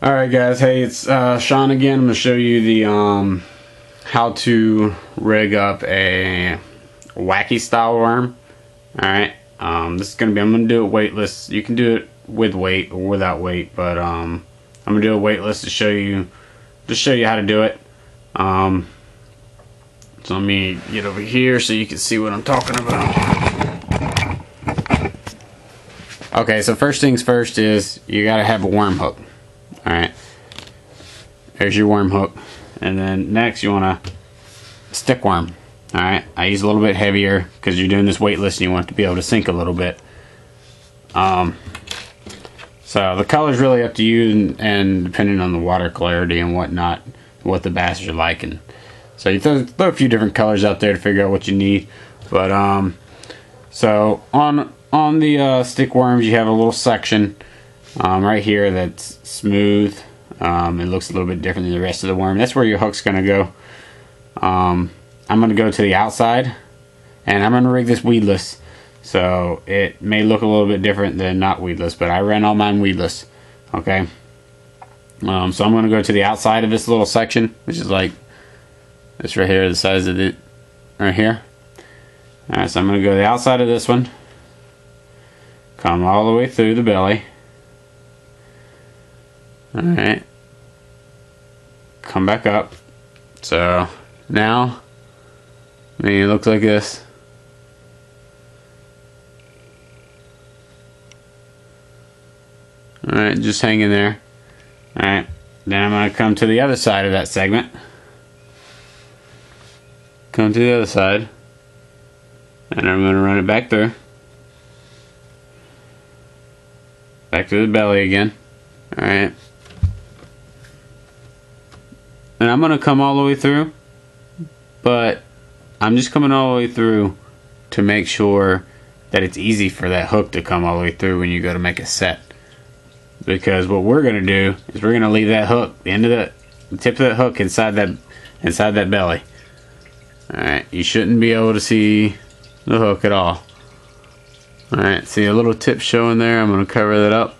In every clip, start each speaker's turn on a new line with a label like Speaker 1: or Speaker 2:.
Speaker 1: Alright guys, hey, it's Sean again. I'm going to show you the how to rig up a wacky style worm. Alright, this is going to be, I'm going to do it weightless. You can do it with weight or without weight, but I'm going to do it weightless to show you, how to do it. So let me get over here so you can see what I'm talking about. Okay, so first things first is you got to have a worm hook. Alright, there's your worm hook, and then next you want a stick worm. Alright, I use a little bit heavier because you're doing this weightless and you want it to be able to sink a little bit. So the color's really up to you, and depending on the water clarity and whatnot, what the bass are liking. So you throw a few different colors out there to figure out what you need. But so on the stick worms, you have a little section right here that's smooth. It looks a little bit different than the rest of the worm. That's where your hook's gonna go. I'm gonna go to the outside, and I'm gonna rig this weedless, so it may look a little bit different than not weedless, but I ran all mine weedless. Okay, so I'm gonna go to the outside of this little section, which is like this right here, the size of it right here. Alright, so I'm gonna go to the outside of this one, come all the way through the belly. Alright, come back up. So now, I mean, it looks like this. Alright, just hang in there. Alright, then I'm going to come to the other side of that segment. Come to the other side, and I'm going to run it back through. Back to the belly again. Alright. And I'm going to come all the way through, but I'm just coming all the way through to make sure that it's easy for that hook to come all the way through when you go to make a set. Because what we're going to do is we're going to leave that hook, the end of the tip of that hook inside that belly. Alright, you shouldn't be able to see the hook at all. Alright, see a little tip showing there. I'm going to cover that up.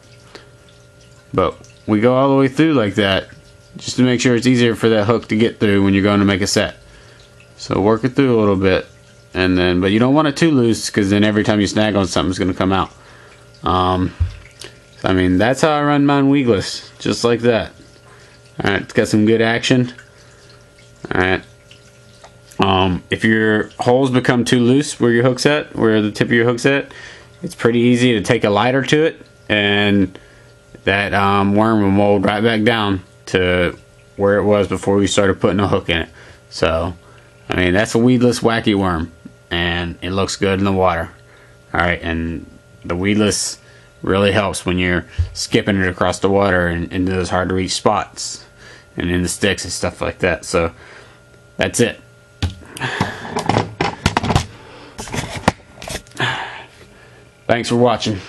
Speaker 1: But we go all the way through like that, just to make sure it's easier for that hook to get through when you're going to make a set. So work it through a little bit, and then, but you don't want it too loose, because then every time you snag on something, it's going to come out. I mean, that's how I run mine weedless, just like that. Alright, it's got some good action. Alright. If your holes become too loose where your hook's at, where the tip of your hook's at, it's pretty easy to take a lighter to it, and that worm will mold right back down to where it was before we started putting a hook in it. So, I mean, that's a weedless wacky worm, and it looks good in the water. Alright, and the weedless really helps when you're skipping it across the water and into those hard to reach spots and in the sticks and stuff like that. So, that's it. Thanks for watching.